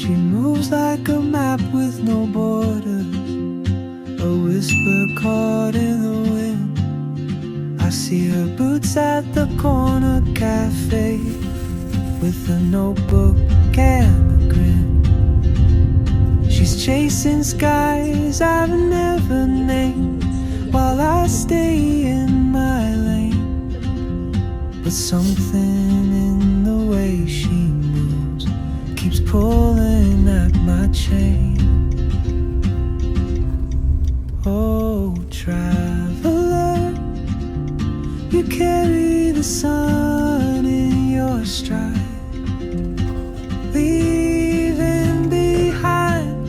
She moves like a map with no borders, a whisper caught in the wind. I see her boots at the corner cafe, with a notebook and a grin. She's chasing skies I've never named, while I stay in my lane. But something in the way she moves keeps pulling at my chain. Oh, traveler, you carry the sun in your stride, leaving behind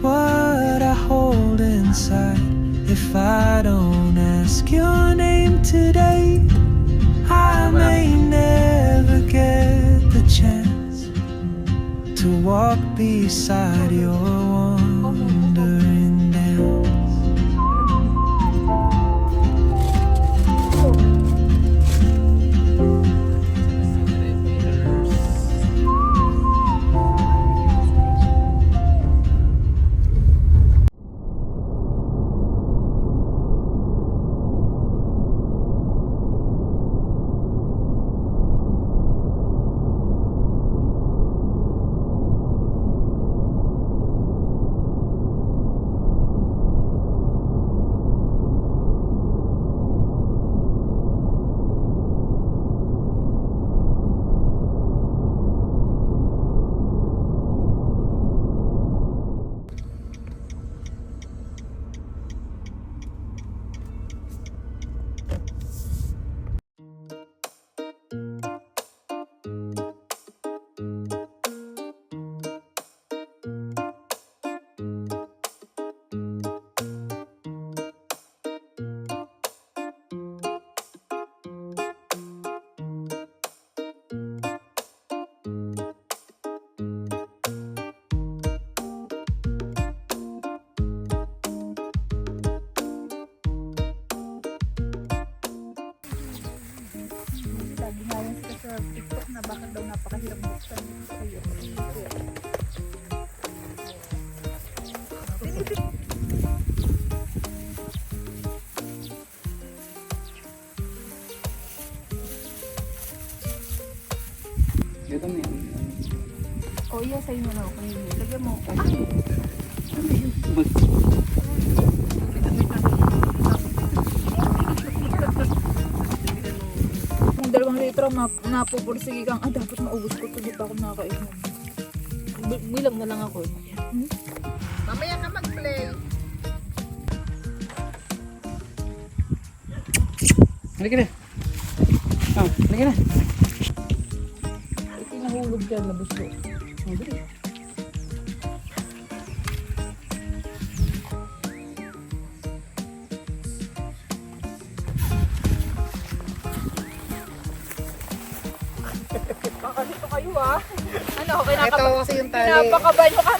what I hold inside. If I don't ask your name today, I may never get the chance to walk beside your wandering dance. Sa TikTok na bakit daw napakahirap buksan kayo. Ito na yan. O iya sa inyo na ako. Lagyan mo. Kung 2 litro napupursige kang, dapat maubos ko ito. Di pa ako nakakainom. Bilang na lang ako. Mamaya ka mag-play. Halika na. Halika na. Ito nahulog dyan, labos ko. Dito kayo Ano, Ito kasi yung tali. Pinapakaban nyo ka.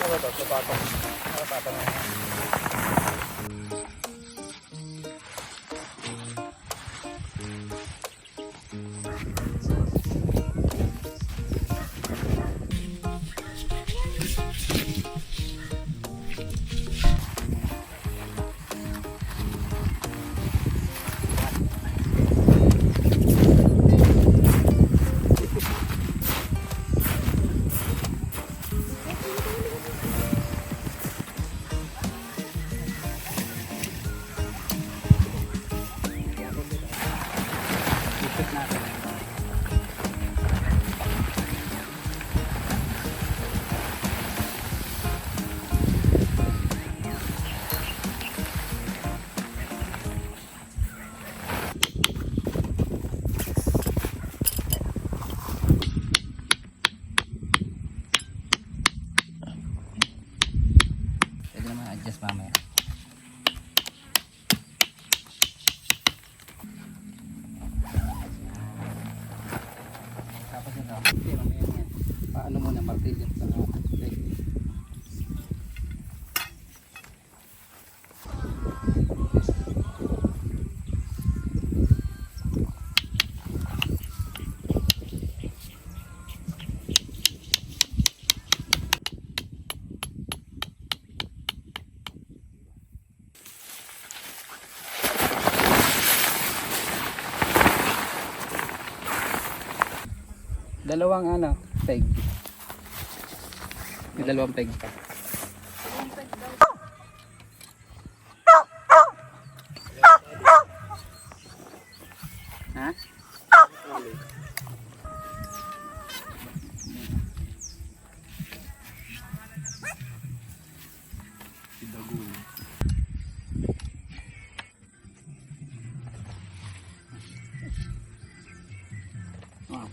Adjust mamaya. Tapos ito. Paano muna martilyo sa leg. Dalawang ano, peg. May dalawang peg pa. Ha? Wow.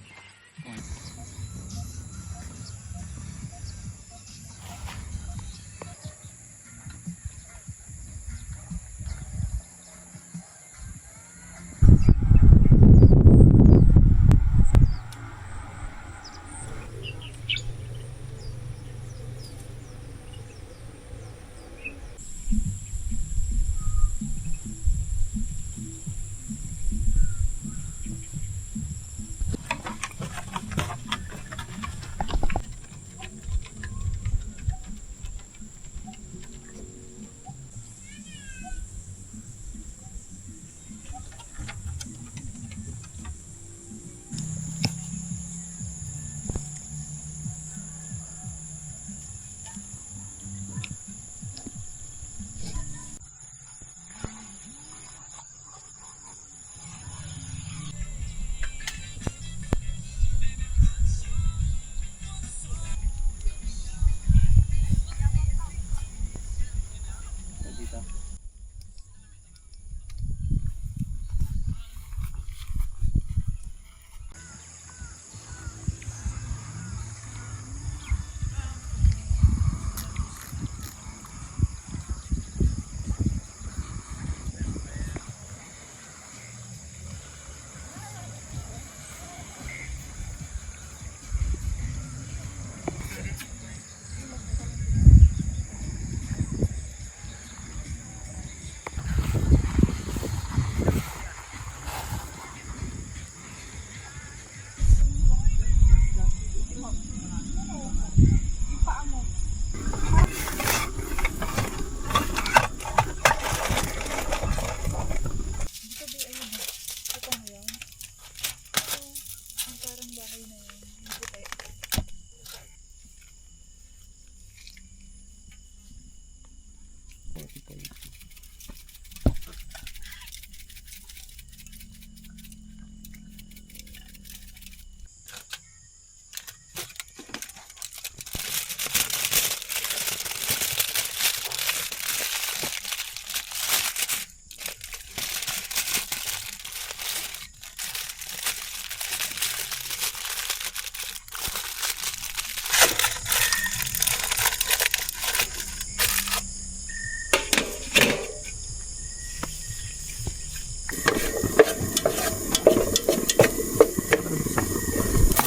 Dito.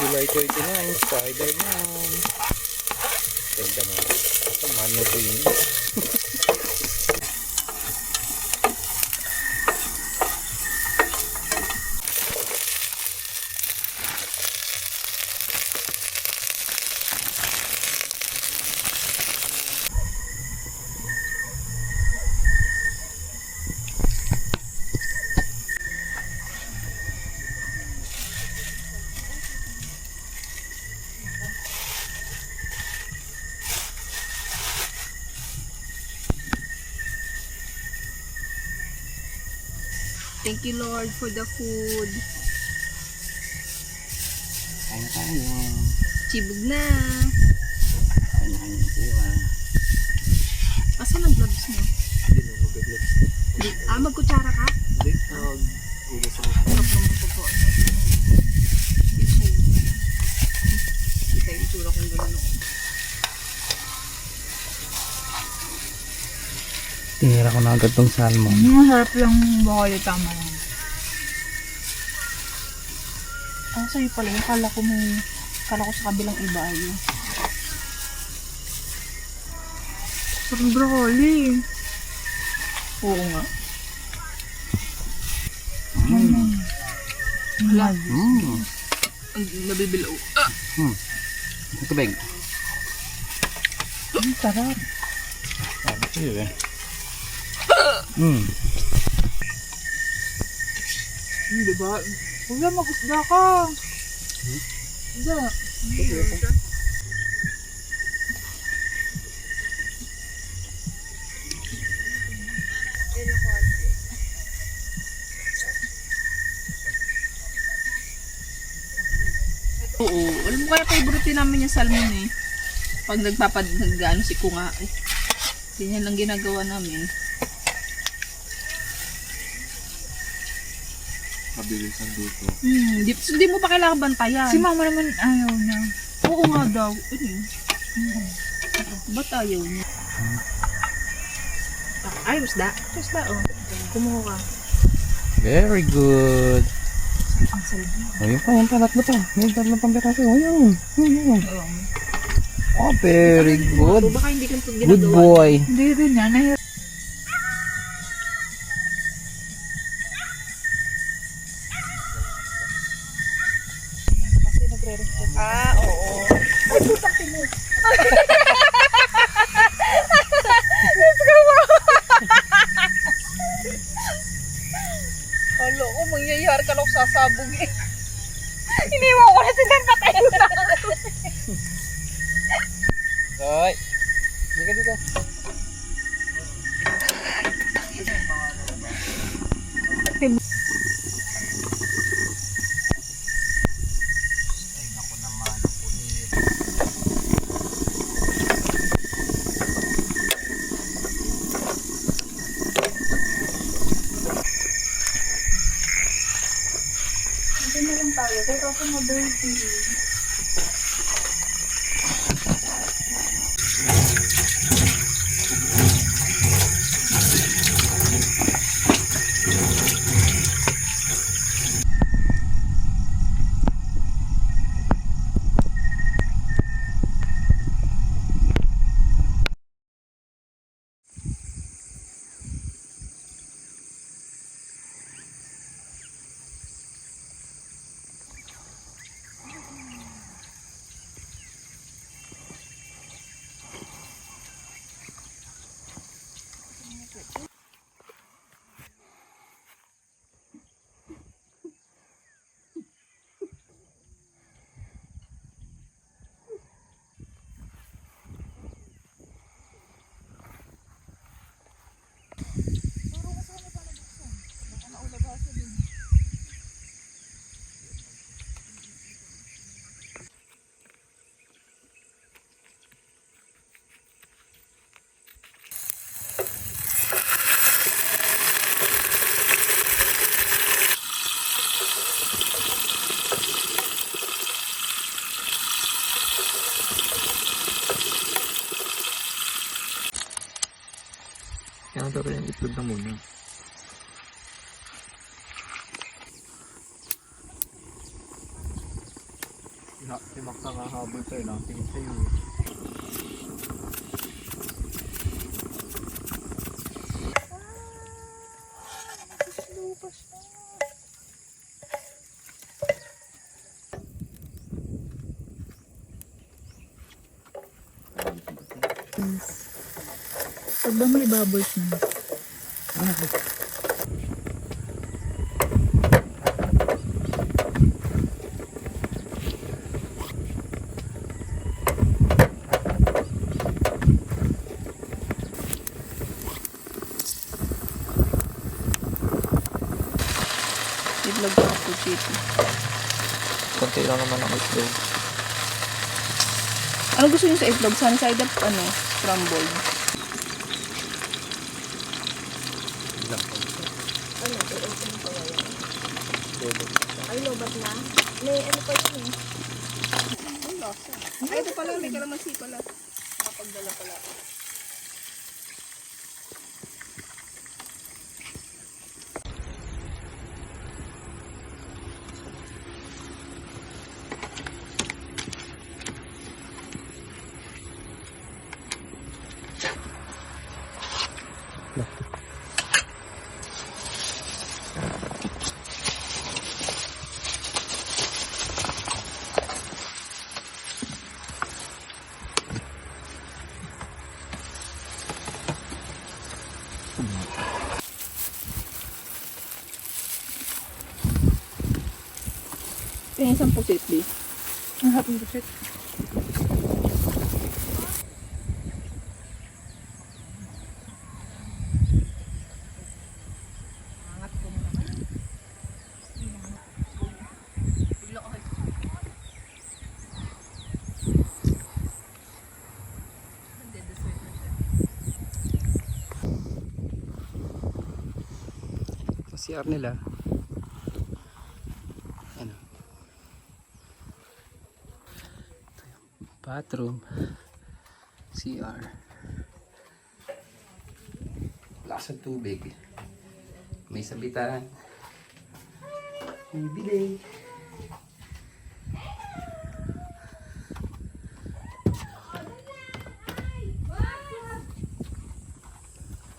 July 29, Spider-Man. Ganda mo. Man na ito yun. Thank you, Lord, for the food. Kaya tayo. Chibog na. Kanya-kanya kuha. Asan ang gloves mo? Hindi mo mag-gloves. Magkutsara ka? Hindi. Hugas ako. Sarap naman po po. Kita yung itsura kong gano'n. Tinira ko na agad tong salmon. Harap lang bakal, tama lang. Sa'yo pala, akala ko sa kabilang iba ayun. Sarap broccoli. Oo nga. Hala. Ang nabibilaw. Ang tubig. Ang sarap. Sabi ko yun eh. Diba? Huwag na mag-usda ka. Oo. Alam mo kaya favorite namin yung salmon eh. Pag nagano si Kunga eh. Ganyan lang ginagawa namin. Mabilisan dito. Hindi mo pa kailangan bantayan. Si mama naman ayaw niya. Oo nga daw. Ano yun? Ba't ayaw niya? Ay, masda. Masda, oh. Kumuha ka. Very good. Ang salbon. O, yun pa, tatlo pa. May tatlo pang piraso. O, yun. Oh, very good. Baka hindi ka ito Good ginagawa. boy. Hindi rin yan. Nahirap. Ah, oo. Halo ko, mangyayari ka lang sasabog eh. Iniwan ko na si Dan, patayin na. Hoy. Hindi ka dito. Kaya daw yung itlog na muna. Si Max ang hahabol sa'yo, nakatingin sa'yo. Pag ba may bubbles na? Itlog ko ako chito. Konti lang naman ang itlog. Ano gusto niyo sa itlog? Sunny side up, scrambled. Ay, lobat na. May ano pa yun eh. Ay, ito pala, may kalamansi pala. Nakapagdala pala. Kaya isang pusit, please. Ang hapong busit. Sa CR nila. Ano? Ito yung bathroom. CR. Lakas ng tubig. May sabitan. May bilig.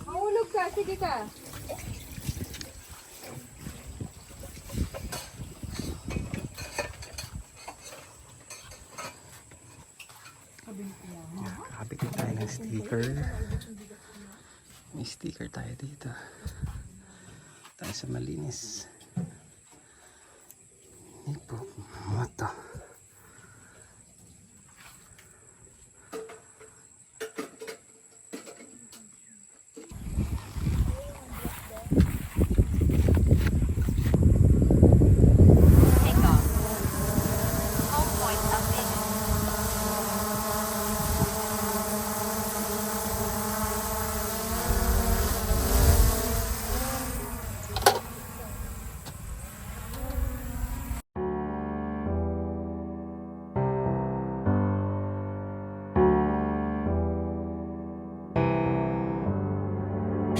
Mahulog ka, sige ka. Nakakabit na tayo ng sticker. May sticker tayo dito. Tayo sa malinis. Ito, mata.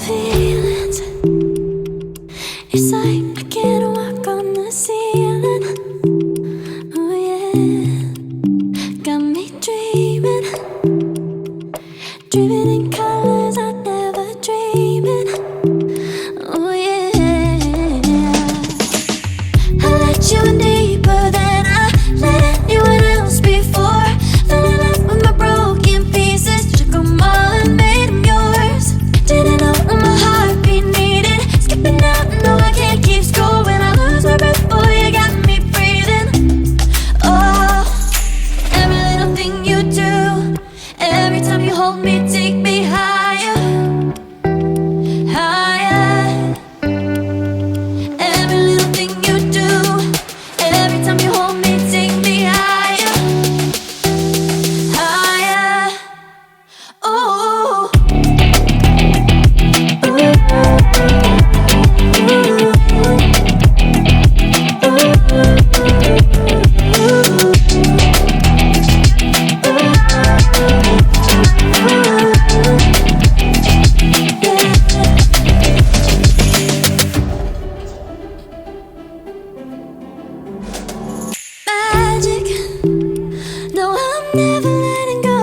Feelings, it's like I can't walk on the ceiling. Oh yeah, got me dreaming, dreaming in colors I never dreamed in. Oh yeah, I let you in deeper than I let anyone else before. Fell in love with my broken pieces, took 'em all and made 'em yours. Didn't know what my heartbeat needed. Skipping out, no I can't keep score. When I lose my breath, boy, you got me breathing. Oh, every little thing you do, every time you hold me, take me higher, higher. Every little thing you do, every time you hold me, take me higher, higher. Oh. Magic. No, I'm never letting go.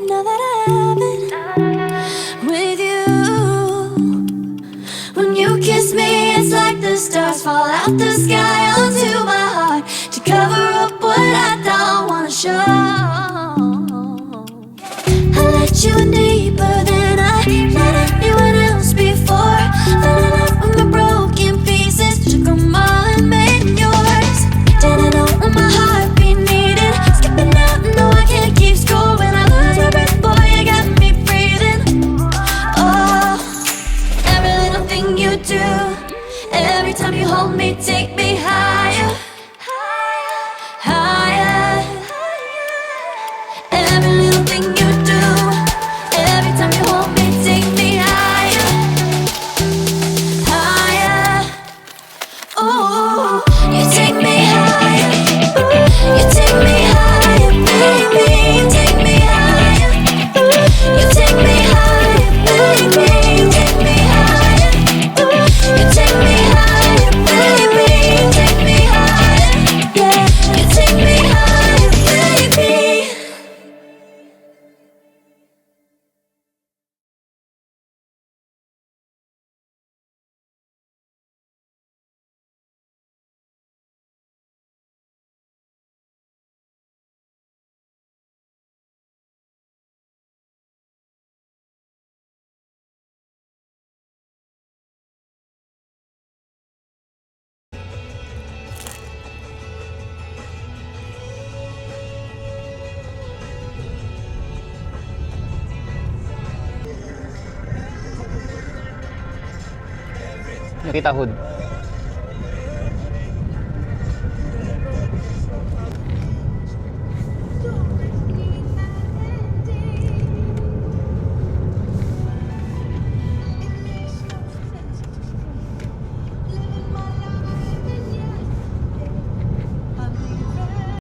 Now that I have it with you. When you kiss me, it's like the stars fall out the sky onto my heart to cover up what I don't wanna show. I let you in deeper than I let anyone else before. Fell in love with my broken pieces, took 'em all and made 'em yours. Didn't know what my heartbeat needed. Skipping out, no I can't keep score. When I lose my breath, boy, you got me breathing. Oh, every little thing you do, every time you hold me, take me higher, higher. Every little thing you do, every time Tita Hood.